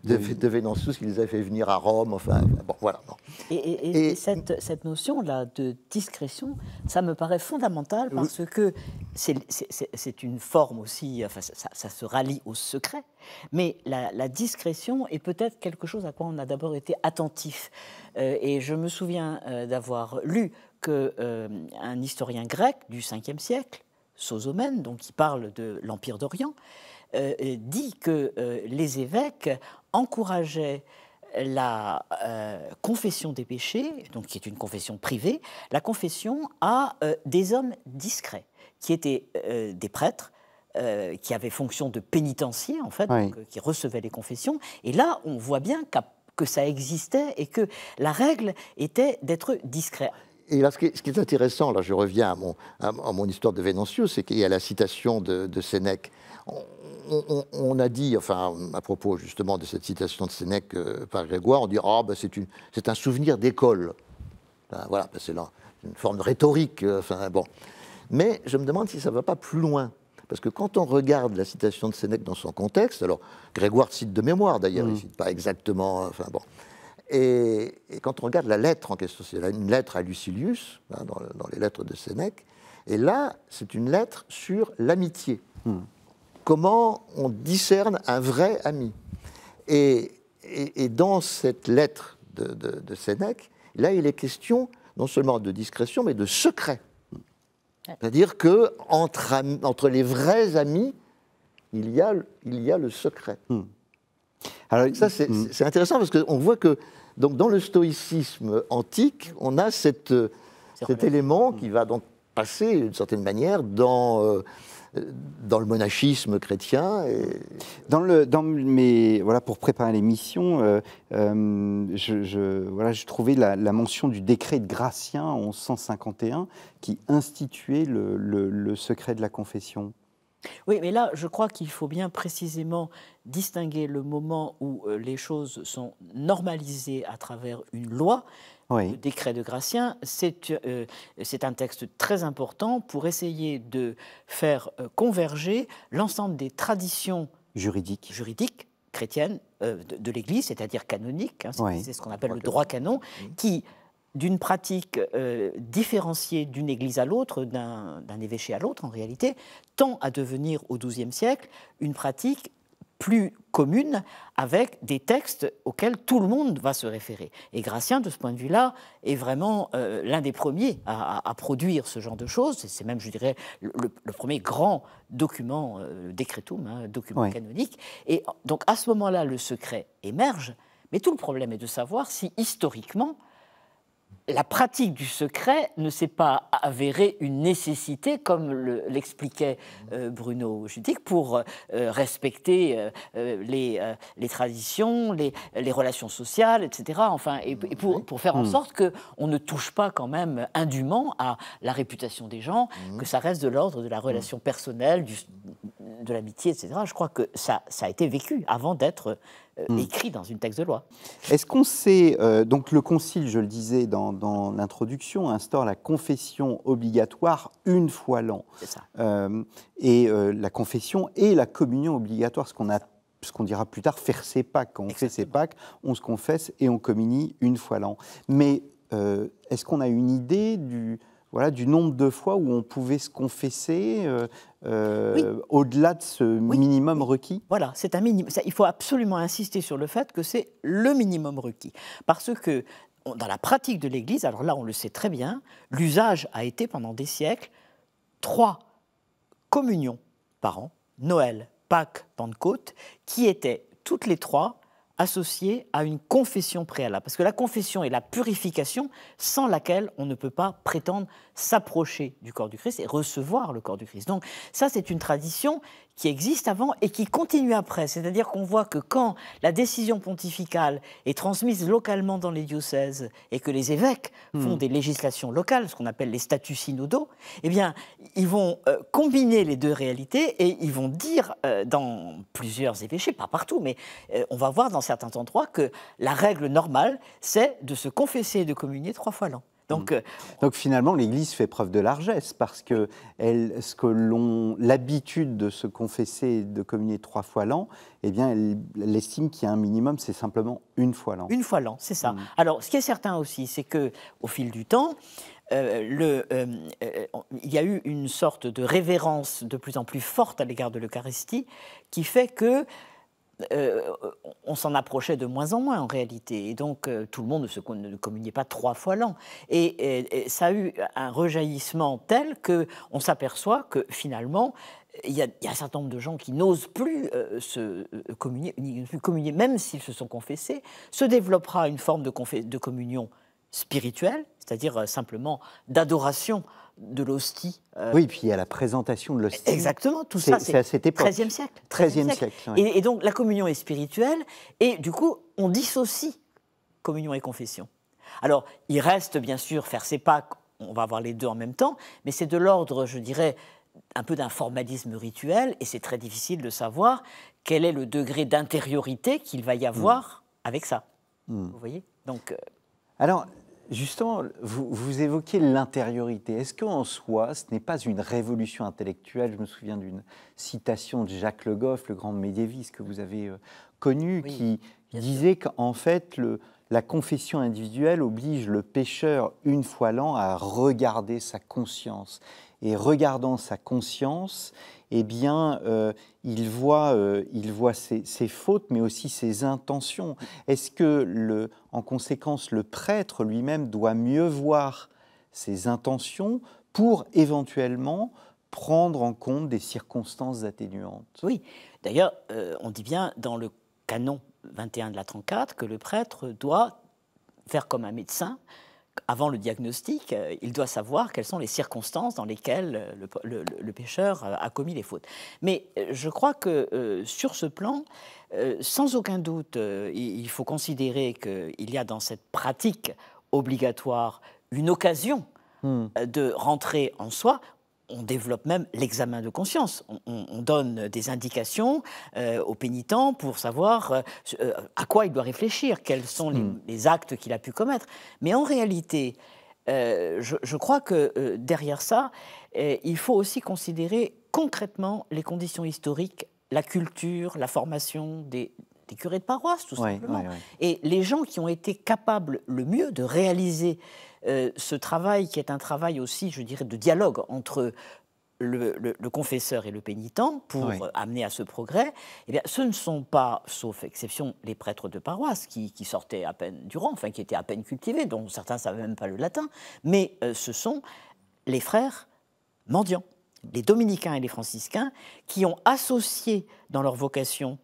de Vénantius, qui les a fait venir à Rome, enfin, bon, voilà. Bon. Et cette notion-là de discrétion, ça me paraît fondamental parce que c'est une forme aussi, enfin, ça se rallie au secret, mais la discrétion est peut-être quelque chose à quoi on a d'abord été attentif. Et je me souviens d'avoir lu qu'un historien grec du 5e siècle, Sosomène, donc qui parle de l'Empire d'Orient, dit que les évêques encourageaient la confession des péchés, donc qui est une confession privée, la confession à des hommes discrets, qui étaient des prêtres, qui avaient fonction de pénitencier, en fait, donc, qui recevaient les confessions. Et là, on voit bien que ça existait et que la règle était d'être discret. Et là, ce qui est intéressant, là je reviens à mon histoire de Vénantius, c'est qu'il y a la citation de Sénèque. On a dit, enfin, à propos justement de cette citation de Sénèque par Grégoire, on dit c'est un souvenir d'école. Ben, voilà, ben, c'est une forme de rhétorique. Enfin, bon. Mais je me demande si ça ne va pas plus loin. Parce que quand on regarde la citation de Sénèque dans son contexte, alors Grégoire cite de mémoire d'ailleurs, il ne cite pas exactement. Enfin, bon. Et quand on regarde la lettre en question, c'est une lettre à Lucilius, hein, dans les lettres de Sénèque, et là, c'est une lettre sur l'amitié. Comment on discerne un vrai ami. Et dans cette lettre de Sénèque, là, il est question non seulement de discrétion, mais de secret. C'est-à-dire qu'entre les vrais amis, il y a le secret. Alors ça, c'est intéressant parce qu'on voit que donc, dans le stoïcisme antique, on a cet élément qui va donc passer, d'une certaine manière, dans le monachisme chrétien. Voilà, pour préparer l'émission, je trouvais la mention du décret de Gratien en 1151 qui instituait le secret de la confession. Oui, mais là, je crois qu'il faut bien précisément distinguer le moment où les choses sont normalisées à travers une loi. Oui. Le décret de Gratien, c'est un texte très important pour essayer de faire converger l'ensemble des traditions Juridique. juridiques chrétiennes de l'Église, c'est-à-dire canoniques, hein, Oui. c'est ce qu'on appelle le droit canon, qui, d'une pratique différenciée d'une église à l'autre, d'un évêché à l'autre en réalité, tend à devenir au XIIe siècle une pratique plus commune avec des textes auxquels tout le monde va se référer. Et Gratien, de ce point de vue-là, est vraiment l'un des premiers à produire ce genre de choses. C'est même, je dirais, le premier grand document, décrétum, hein, document Oui. canonique. Et donc, à ce moment-là, le secret émerge. Mais tout le problème est de savoir si, historiquement, la pratique du secret ne s'est pas avérée une nécessité, comme l'expliquait Bruno Judic, pour respecter les traditions, les relations sociales, etc. Enfin, et pour faire en sorte qu'on ne touche pas quand même indûment à la réputation des gens, que ça reste de l'ordre de la relation personnelle, de l'amitié, etc. Je crois que ça a été vécu avant d'être écrit dans une texte de loi. Est-ce qu'on sait, donc le Concile, je le disais dans l'introduction, instaure la confession obligatoire une fois l'an. C'est ça. Et la confession et la communion obligatoire, ce qu'on dira plus tard, faire ses Pâques. Quand on fait ses Pâques, on se confesse et on communie une fois l'an. Mais est-ce qu'on a une idée du nombre de fois où on pouvait se confesser Oui. au-delà de ce minimum requis? Voilà, c'est un minimum. Il faut absolument insister sur le fait que c'est le minimum requis. Parce que dans la pratique de l'Église, alors là on le sait très bien, l'usage a été pendant des siècles 3 communions par an, Noël, Pâques, Pentecôte, qui étaient toutes les 3 associées à une confession préalable. Parce que la confession est la purification sans laquelle on ne peut pas prétendre s'approcher du corps du Christ et recevoir le corps du Christ. Donc ça, c'est une tradition qui existe avant et qui continue après. C'est-à-dire qu'on voit que quand la décision pontificale est transmise localement dans les diocèses et que les évêques font des législations locales, ce qu'on appelle les statuts synodaux, eh bien, ils vont combiner les deux réalités et ils vont dire dans plusieurs évêchés, pas partout, mais on va voir dans certains endroits que la règle normale, c'est de se confesser et de communier 3 fois l'an. Donc finalement, l'Église fait preuve de largesse parce que l'habitude de se confesser et de communier 3 fois l'an, eh bien, elle estime qu'il y a un minimum, c'est simplement une fois l'an. Une fois l'an, c'est ça. Alors, ce qui est certain aussi, c'est que au fil du temps, il y a eu une sorte de révérence de plus en plus forte à l'égard de l'Eucharistie qui fait que on s'en approchait de moins en moins en réalité. Et donc, tout le monde ne communiait pas 3 fois l'an. Et ça a eu un rejaillissement tel qu'on s'aperçoit que finalement, il y a un certain nombre de gens qui n'osent plus communier, même s'ils se sont confessés. Se développera une forme de communion spirituelle, c'est-à-dire simplement d'adoration de l'hostie. Oui, puis il y a la présentation de l'hostie. Exactement, tout ça, c'est à cette époque. XIIIe siècle. XIIIe siècle. Oui. Et donc la communion est spirituelle, et du coup, on dissocie communion et confession. Alors, il reste bien sûr faire ses Pâques, on va avoir les deux en même temps, mais c'est de l'ordre, je dirais, un peu d'un formalisme rituel, et c'est très difficile de savoir quel est le degré d'intériorité qu'il va y avoir avec ça. Vous voyez? Donc, alors, justement, vous évoquez l'intériorité. Est-ce qu'en soi, ce n'est pas une révolution intellectuelle? Je me souviens d'une citation de Jacques Le Goff, le grand médiéviste que vous avez connu, qui disait qu'en fait, la confession individuelle oblige le pécheur une fois l'an à regarder sa conscience. Et regardant sa conscience, eh bien, il voit ses fautes, mais aussi ses intentions. Est-ce que, en conséquence, le prêtre lui-même doit mieux voir ses intentions pour éventuellement prendre en compte des circonstances atténuantes? Oui, d'ailleurs, on dit bien dans le canon 21 de la 34 que le prêtre doit faire comme un médecin. Avant le diagnostic, il doit savoir quelles sont les circonstances dans lesquelles le pécheur a commis les fautes. Mais je crois que sur ce plan, sans aucun doute, il faut considérer qu'il y a dans cette pratique obligatoire une occasion de rentrer en soi. on développe même l'examen de conscience. On donne des indications au pénitent pour savoir à quoi il doit réfléchir, quels sont les actes qu'il a pu commettre. Mais en réalité, je crois que derrière ça, il faut aussi considérer concrètement les conditions historiques, la culture, la formation des curés de paroisse, tout simplement. Et les gens qui ont été capables le mieux de réaliser ce travail, qui est un travail aussi, je dirais, de dialogue entre le confesseur et le pénitent, pour amener à ce progrès, eh bien, ce ne sont pas, sauf exception, les prêtres de paroisse qui sortaient à peine du rang, enfin qui étaient à peine cultivés, dont certains ne savaient même pas le latin, mais ce sont les frères mendiants, les dominicains et les franciscains, qui ont associé dans leur vocation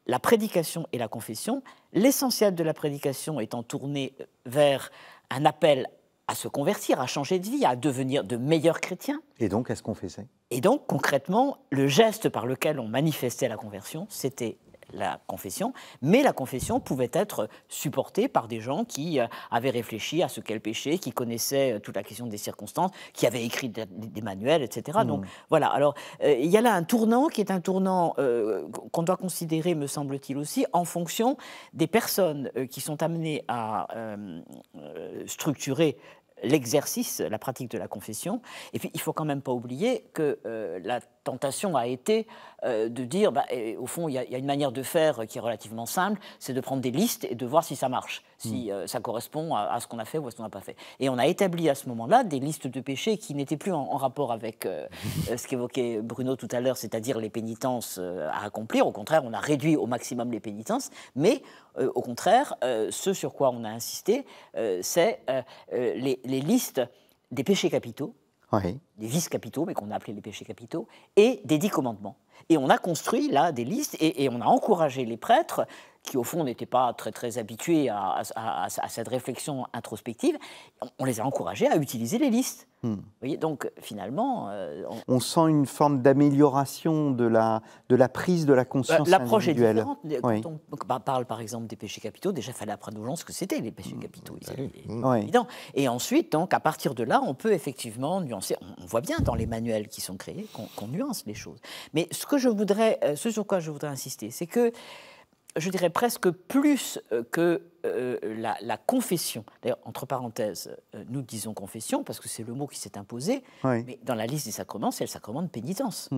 la prédication et la confession, l'essentiel de la prédication étant tourné vers un appel à se convertir, à changer de vie, à devenir de meilleurs chrétiens. Et donc à se confesser. Et donc, concrètement, le geste par lequel on manifestait la conversion, c'était la confession, mais la confession pouvait être supportée par des gens qui avaient réfléchi à ce qu'est le péché, qui connaissaient toute la question des circonstances, qui avaient écrit des manuels, etc. Donc voilà, alors il y a là un tournant qui est un tournant qu'on doit considérer, me semble-t-il aussi, en fonction des personnes qui sont amenées à structurer l'exercice, la pratique de la confession. Et puis, il ne faut quand même pas oublier que la tentation a été de dire, au fond, il y a une manière de faire qui est relativement simple, c'est de prendre des listes et de voir si ça marche, si ça correspond à ce qu'on a fait ou à ce qu'on n'a pas fait. Et on a établi à ce moment-là des listes de péchés qui n'étaient plus en rapport avec ce qu'évoquait Bruno tout à l'heure, c'est-à-dire les pénitences à accomplir. Au contraire, on a réduit au maximum les pénitences, mais au contraire, ce sur quoi on a insisté, c'est les listes des péchés capitaux, des vices capitaux, mais qu'on a appelés les péchés capitaux, et des 10 commandements. Et on a construit là des listes, et on a encouragé les prêtres, qui au fond n'étaient pas très habitués à cette réflexion introspective, on les a encouragés à utiliser les listes. Vous voyez, donc finalement... on sent une forme d'amélioration de la prise de la conscience l'approche individuelle. Est différente. Quand on parle par exemple des péchés capitaux, déjà il fallait apprendre aux gens ce que c'était les péchés capitaux. C'est évident. Et ensuite, donc, à partir de là, on peut effectivement nuancer. On voit bien dans les manuels qui sont créés qu'on nuance les choses. Mais ce sur quoi je voudrais insister, c'est que je dirais presque plus que la confession. D'ailleurs, entre parenthèses, nous disons confession parce que c'est le mot qui s'est imposé, mais dans la liste des sacrements, c'est le sacrement de pénitence.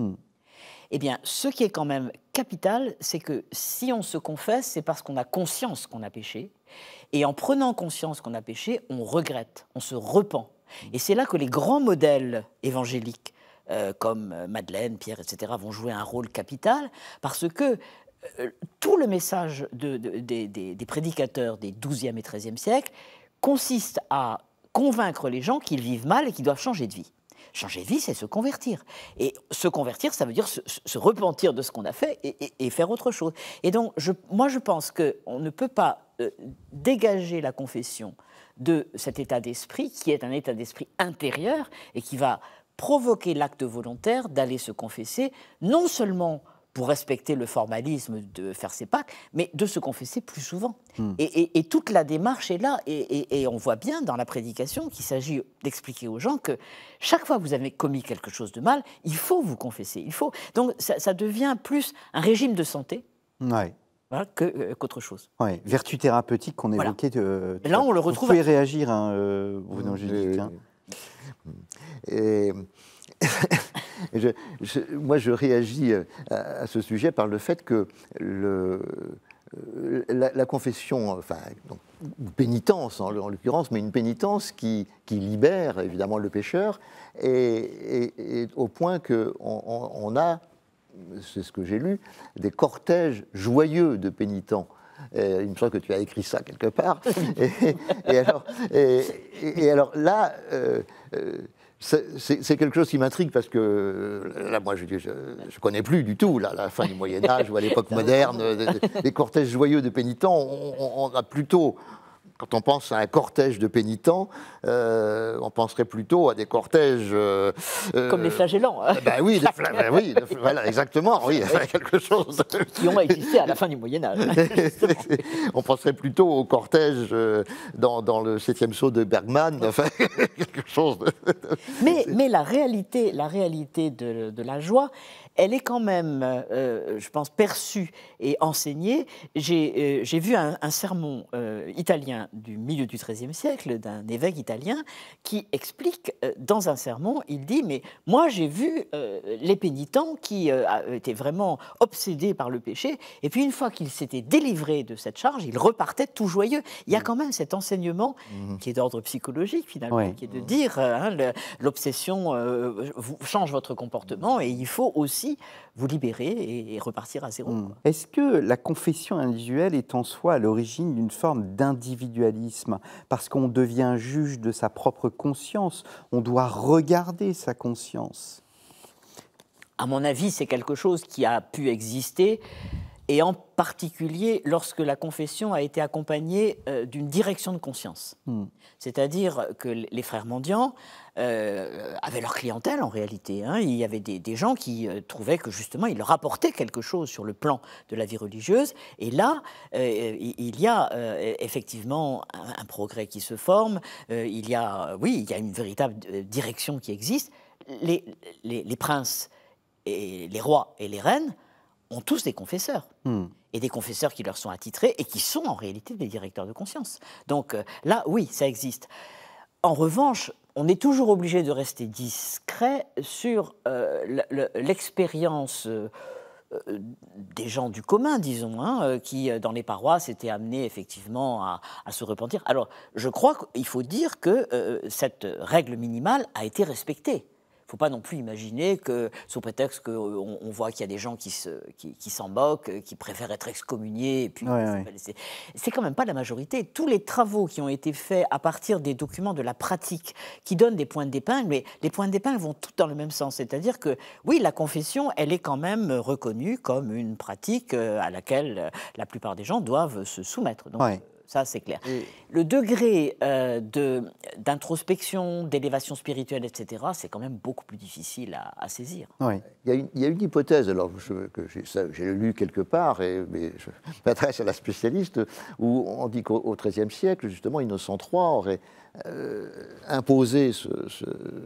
Eh bien, ce qui est quand même capital, c'est que si on se confesse, c'est parce qu'on a conscience qu'on a péché, et en prenant conscience qu'on a péché, on regrette, on se repent. Et c'est là que les grands modèles évangéliques, comme Madeleine, Pierre, etc., vont jouer un rôle capital, parce que tout le message des prédicateurs des XIIe et XIIIe siècles consiste à convaincre les gens qu'ils vivent mal et qu'ils doivent changer de vie. Changer de vie, c'est se convertir. Et se convertir, ça veut dire se repentir de ce qu'on a fait et faire autre chose. Et donc, moi, je pense qu'on ne peut pas dégager la confession de cet état d'esprit, qui est un état d'esprit intérieur et qui va provoquer l'acte volontaire d'aller se confesser, non seulement pour respecter le formalisme de faire ses Pâques, mais de se confesser plus souvent. Et toute la démarche est là, et on voit bien dans la prédication qu'il s'agit d'expliquer aux gens que chaque fois que vous avez commis quelque chose de mal, il faut vous confesser. Donc ça devient plus un régime de santé qu'autre chose. Vertu thérapeutique qu'on évoquait. Là, on le retrouve. Vous pouvez réagir, Bruno Judic. Moi, je réagis à ce sujet par le fait que la confession, enfin, une pénitence en l'occurrence, mais une pénitence qui libère évidemment le pécheur, et au point qu'on a, c'est ce que j'ai lu, des cortèges joyeux de pénitents. Il me semble que tu as écrit ça quelque part. et alors là, c'est quelque chose qui m'intrigue parce que là, moi, je ne connais plus du tout la fin du Moyen-Âge ou à l'époque moderne, les cortèges joyeux de pénitents. On a plutôt quand on pense à un cortège de pénitents, on penserait plutôt à des cortèges... Comme les flagellants. Ben oui, oui, voilà, exactement, oui, quelque chose... Qui ont existé à la fin du Moyen-Âge. On penserait plutôt au cortège dans le 7e saut de Bergman, enfin, quelque chose... Mais la réalité de la joie, elle est quand même, je pense, perçue et enseignée. J'ai vu un sermon italien du milieu du XIIIe siècle, d'un évêque italien, qui explique, dans un sermon, il dit « Mais moi, j'ai vu les pénitents qui étaient vraiment obsédés par le péché, et puis une fois qu'ils s'étaient délivrés de cette charge, ils repartaient tout joyeux. » Il y a quand même cet enseignement qui est d'ordre psychologique, finalement, qui est de dire l'obsession change votre comportement, et il faut aussi vous libérer et repartir à zéro. Est-ce que la confession individuelle est en soi à l'origine d'une forme d'individualisme? Parce qu'on devient juge de sa propre conscience, on doit regarder sa conscience. À mon avis, c'est quelque chose qui a pu exister, et en particulier lorsque la confession a été accompagnée d'une direction de conscience. C'est-à-dire que les frères mendiants avaient leur clientèle en réalité. Il y avait des gens qui trouvaient que justement il leur apportait quelque chose sur le plan de la vie religieuse. Et là, il y a effectivement un progrès qui se forme. Il y a une véritable direction qui existe. Les princes, et les rois et les reines ont tous des confesseurs. Et des confesseurs qui leur sont attitrés et qui sont en réalité des directeurs de conscience. Donc là, oui, ça existe. En revanche, on est toujours obligé de rester discret sur l'expérience des gens du commun, disons, qui, dans les paroisses, étaient amenés effectivement à se repentir. Alors, je crois qu'il faut dire que cette règle minimale a été respectée. Il ne faut pas non plus imaginer que, sous prétexte qu'on voit qu'il y a des gens qui s'en moquent, qui préfèrent être excommuniés, et puis c'est quand même pas la majorité. Tous les travaux qui ont été faits à partir des documents de la pratique, qui donnent des points d'épingle, mais les points d'épingle vont tous dans le même sens. C'est-à-dire que, oui, la confession, elle est quand même reconnue comme une pratique à laquelle la plupart des gens doivent se soumettre. Donc, ça, c'est clair. Le degré d'introspection, d'élévation spirituelle, etc., c'est quand même beaucoup plus difficile à saisir. Il y a une hypothèse, alors que j'ai lu quelque part, mais je m'adresse à la spécialiste, où on dit qu'au XIIIe siècle, justement, Innocent III aurait imposé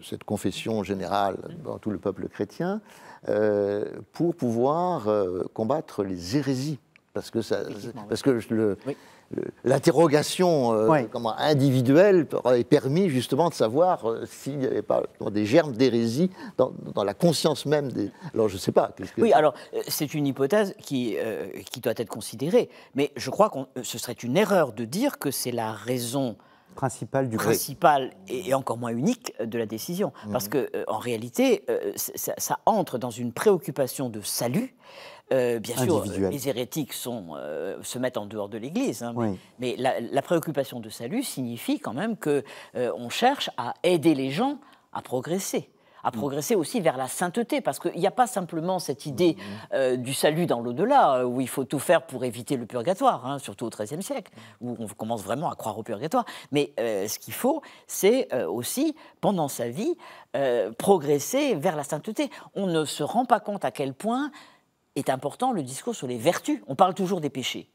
cette confession générale dans tout le peuple chrétien pour pouvoir combattre les hérésies. Parce que l'interrogation individuelle aurait permis justement de savoir s'il n'y avait pas des germes d'hérésie dans la conscience même des... Alors je ne sais pas. Oui, alors c'est une hypothèse qui doit être considérée, mais je crois que ce serait une erreur de dire que c'est la raison principale et encore moins unique de la décision. Parce qu'en réalité, ça entre dans une préoccupation de salut. Bien sûr, les hérétiques se mettent en dehors de l'Église, mais la préoccupation de salut signifie quand même qu'on cherche à aider les gens à progresser aussi vers la sainteté, parce qu'il n'y a pas simplement cette idée du salut dans l'au-delà, où il faut tout faire pour éviter le purgatoire, surtout au XIIIe siècle, où on commence vraiment à croire au purgatoire. Mais ce qu'il faut, c'est aussi, pendant sa vie, progresser vers la sainteté. On ne se rend pas compte à quel point est important le discours sur les vertus. On parle toujours des péchés.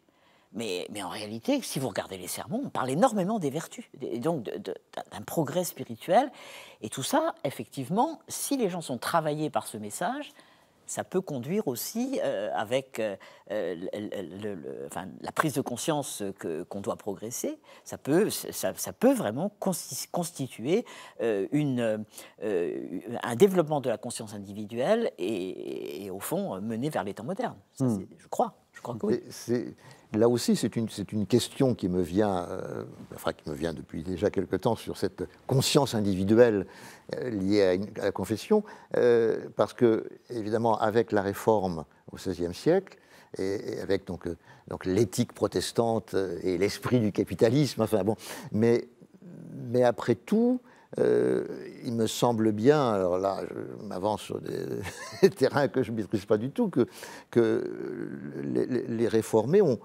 Mais en réalité, si vous regardez les sermons, on parle énormément des vertus, et donc d'un progrès spirituel. Et tout ça, effectivement, si les gens sont travaillés par ce message, ça peut conduire aussi, avec la prise de conscience qu'on doit progresser, ça peut vraiment constituer un développement de la conscience individuelle et au fond, mener vers les temps modernes. Ça, je crois que oui. Là aussi, c'est une question qui me vient depuis déjà quelque temps sur cette conscience individuelle liée à la confession, parce que, évidemment, avec la Réforme au XVIe siècle, et avec donc l'éthique protestante et l'esprit du capitalisme, mais après tout, il me semble bien, alors là, je m'avance sur des terrains que je ne maîtrise pas du tout, que les réformés ont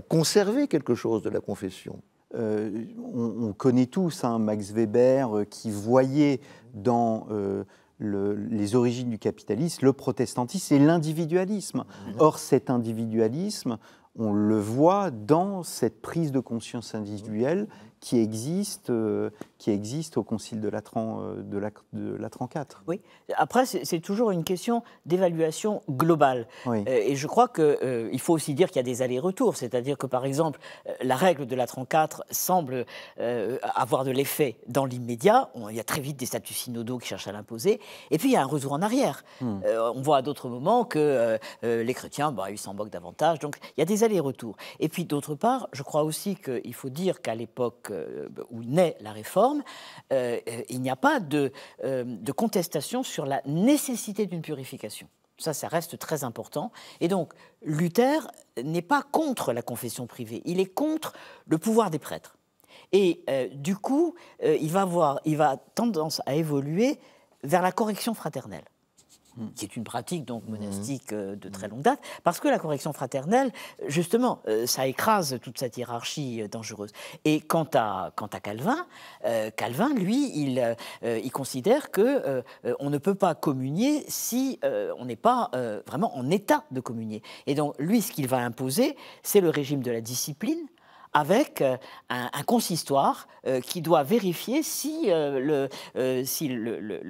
conservé quelque chose de la confession. on connaît tous Max Weber qui voyait dans les origines du capitalisme le protestantisme et l'individualisme. Or, cet individualisme, on le voit dans cette prise de conscience individuelle qui existe au Concile de Latran IV. Oui. Après, c'est toujours une question d'évaluation globale. Oui. Et je crois qu'il faut aussi dire qu'il y a des allers-retours. C'est-à-dire que, par exemple, la règle de Latran IV semble avoir de l'effet dans l'immédiat. Il y a très vite des statuts synodaux qui cherchent à l'imposer. Et puis, il y a un retour en arrière. On voit à d'autres moments que les chrétiens, ils s'en moquent davantage. Donc, il y a des allers-retours. Et puis, d'autre part, je crois aussi qu'il faut dire qu'à l'époque où naît la Réforme, il n'y a pas de contestation sur la nécessité d'une purification. Ça reste très important. Et donc, Luther n'est pas contre la confession privée, il est contre le pouvoir des prêtres. Et du coup, il va tendance à évoluer vers la correction fraternelle, qui est une pratique donc monastique de très longue date, parce que la correction fraternelle, justement, ça écrase toute cette hiérarchie dangereuse. Et quant à Calvin, lui, il considère que on ne peut pas communier si on n'est pas vraiment en état de communier. Et donc, lui, ce qu'il va imposer, c'est le régime de la discipline, avec un consistoire qui doit vérifier si le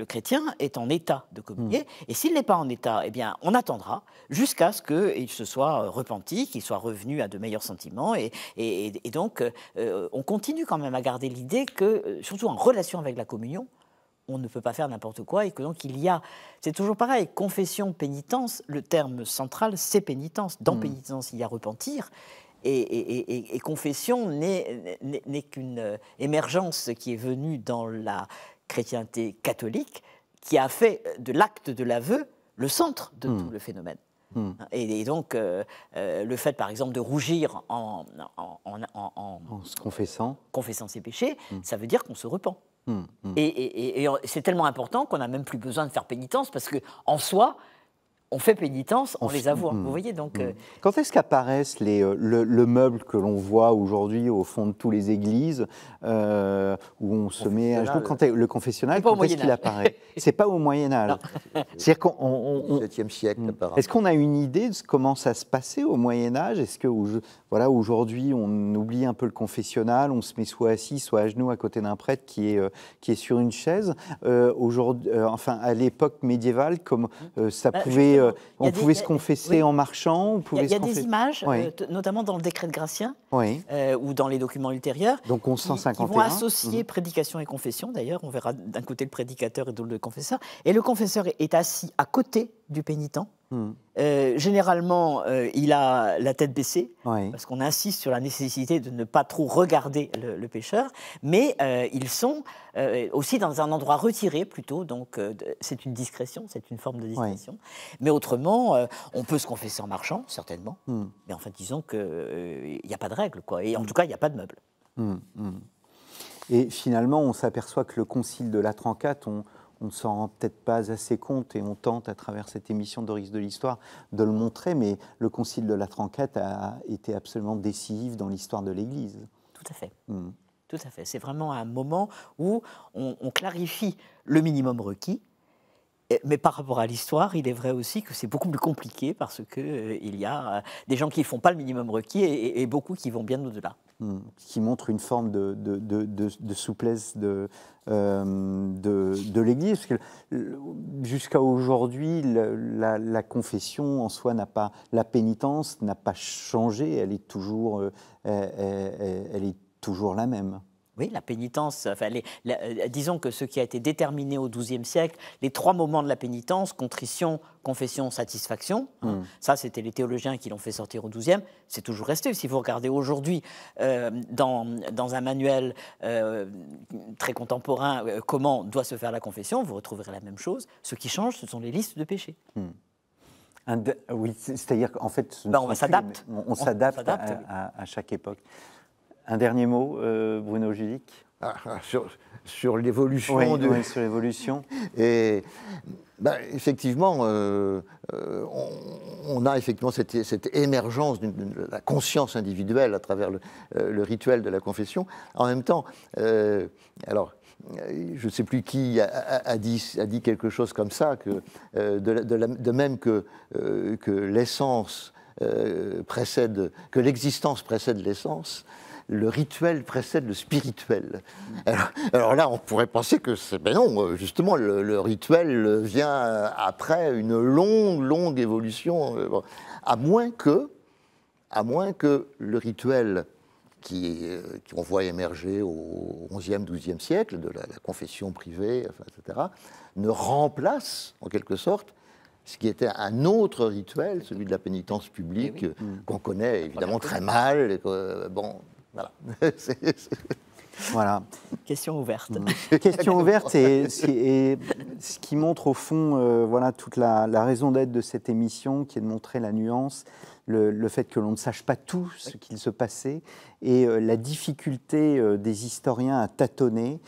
chrétien est en état de communier. Et s'il n'est pas en état, eh bien, on attendra jusqu'à ce qu'il se soit repenti, qu'il soit revenu à de meilleurs sentiments. Et donc, on continue quand même à garder l'idée que, surtout en relation avec la communion, on ne peut pas faire n'importe quoi et que donc c'est toujours pareil, confession, pénitence, le terme central, c'est pénitence. Dans pénitence, il y a repentir. Et confession n'est qu'une émergence qui est venue dans la chrétienté catholique, qui a fait de l'acte de l'aveu le centre de tout le phénomène. Et donc, le fait, par exemple, de rougir en se confessant ses péchés, ça veut dire qu'on se repent. Et c'est tellement important qu'on n'a même plus besoin de faire pénitence, parce qu'en soi, on fait pénitence en les avouant. Vous voyez, donc. Quand est-ce qu'apparaissent le meuble que l'on voit aujourd'hui au fond de toutes les églises, où on se met à genoux, le confessionnal, quand est-ce qu'il apparaît? C'est pas au Moyen-Âge. C'est-à-dire au XVIIe siècle, apparemment. Est-ce qu'on a une idée de comment ça se passait au Moyen-Âge? Est-ce que, aujourd'hui, on oublie un peu le confessionnal, on se met soit assis, soit à genoux à côté d'un prêtre qui est sur une chaise? À l'époque médiévale, comme ça pouvait. On pouvait se confesser en marchant. Il y a des images, notamment dans le décret de Gratien, ou dans les documents ultérieurs, donc 1151, qui vont associer prédication et confession. D'ailleurs, on verra d'un côté le prédicateur et de l'autre le confesseur. Et le confesseur est assis à côté du pénitent. Généralement, il a la tête baissée, parce qu'on insiste sur la nécessité de ne pas trop regarder le pécheur, mais ils sont aussi dans un endroit retiré plutôt, donc c'est une discrétion, c'est une forme de discrétion. Mais autrement, on peut se confesser en marchant, certainement, mais en fait, disons qu'il n'y a pas de règle, quoi. Et en tout cas, il n'y a pas de meuble. Et finalement, on s'aperçoit que le Concile de Latran IV, on ne s'en rend peut-être pas assez compte, et on tente à travers cette émission d'Horizon de l'Histoire de le montrer, mais le Concile de Latran IV a été absolument décisif dans l'histoire de l'Église. Tout à fait. Tout à fait. C'est vraiment un moment où on clarifie le minimum requis, mais par rapport à l'histoire, il est vrai aussi que c'est beaucoup plus compliqué, parce qu'il y a des gens qui ne font pas le minimum requis et beaucoup qui vont bien au-delà. Qui montre une forme de souplesse de l'Église. Parce que jusqu'à aujourd'hui, la confession en soi n'a pas, la pénitence n'a pas changé, elle est toujours la même. Oui, la pénitence, disons que ce qui a été déterminé au XIIe siècle, les 3 moments de la pénitence, contrition, confession, satisfaction, ça c'était les théologiens qui l'ont fait sortir au XIIe, c'est toujours resté. Si vous regardez aujourd'hui dans un manuel très contemporain comment doit se faire la confession, vous retrouverez la même chose. Ce qui change, ce sont les listes de péchés. Oui, c'est-à-dire qu'en fait, on s'adapte. On s'adapte à chaque époque. Un dernier mot, Bruno Judic? sur l'évolution. Oui, sur l'évolution. Et effectivement, on a effectivement cette émergence de la conscience individuelle à travers le rituel de la confession. En même temps, alors, je ne sais plus qui a dit quelque chose comme ça, que de même que l'essence précède, que l'existence précède l'essence, le rituel précède le spirituel. Alors là, on pourrait penser que ben non, justement, le rituel vient après une longue évolution, à moins que le rituel qu'on voit émerger au XIe, XIIe siècle, de la confession privée, etc., ne remplace, en quelque sorte, ce qui était un autre rituel, celui de la pénitence publique, qu'on connaît évidemment très mal. Et bon, voilà. Voilà. Question ouverte. Question ouverte, et ce qui montre au fond voilà, toute la raison d'être de cette émission, qui est de montrer la nuance, le fait que l'on ne sache pas tout ce qu'il se passait, et la difficulté des historiens à tâtonner,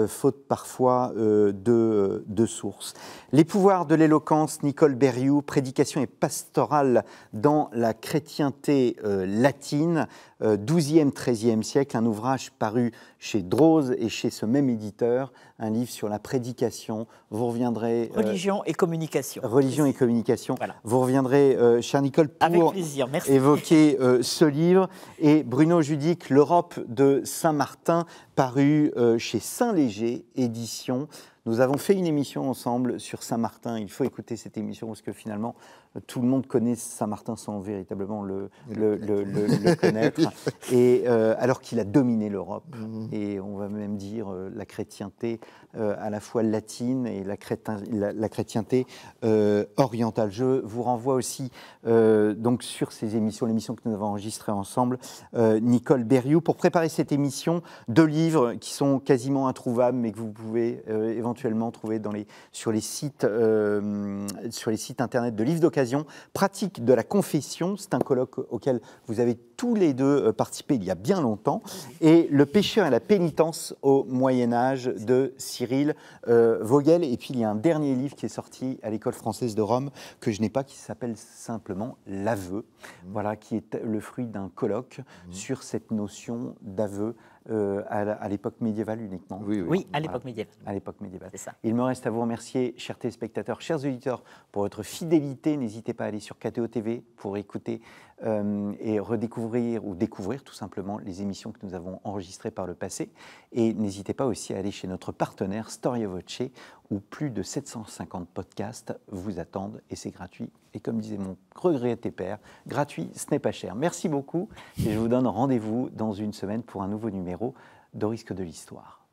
faute parfois de sources. Les pouvoirs de l'éloquence, Nicole Berrioux, prédication et pastorale dans la chrétienté latine, 12e, 13e siècle, un ouvrage paru chez Droz et chez ce même éditeur, un livre sur la prédication. Vous reviendrez... Religion et communication. Religion et communication. Voilà. Vous reviendrez, chère Nicole, pour évoquer ce livre. Et Bruno Judic, L'Europe de Saint-Martin, paru chez Saint-Léger, édition. Nous avons fait une émission ensemble sur Saint-Martin. Il faut écouter cette émission parce que finalement, tout le monde connaît Saint-Martin sans véritablement le connaître. Et, alors qu'il a dominé l'Europe. Et on va même dire la chrétienté à la fois latine et la chrétienté orientale. Je vous renvoie aussi donc sur ces émissions, l'émission que nous avons enregistrée ensemble, Nicole Berrioux. Pour préparer cette émission, 2 livres qui sont quasiment introuvables, mais que vous pouvez éventuellement trouver sur les sites internet de livres d'occasion. Pratique de la confession, c'est un colloque auquel vous avez tous les deux participé il y a bien longtemps, et Le pécheur et la pénitence au Moyen-Âge de Cyril Vogel. Et puis il y a un dernier livre qui est sorti à l'École française de Rome, que je n'ai pas, qui s'appelle simplement L'aveu, voilà, qui est le fruit d'un colloque sur cette notion d'aveu à l'époque médiévale uniquement. Oui, à l'époque médiévale. À l'époque médiévale. C'est ça. Il me reste à vous remercier, chers téléspectateurs, chers auditeurs, pour votre fidélité. N'hésitez pas à aller sur KTO TV pour écouter et redécouvrir ou découvrir tout simplement les émissions que nous avons enregistrées par le passé. Et n'hésitez pas aussi à aller chez notre partenaire Storia Voce, où plus de 750 podcasts vous attendent, et c'est gratuit. Et comme disait mon regretté père, gratuit, ce n'est pas cher. Merci beaucoup, et je vous donne rendez-vous dans une semaine pour un nouveau numéro d'Au risque de l'histoire.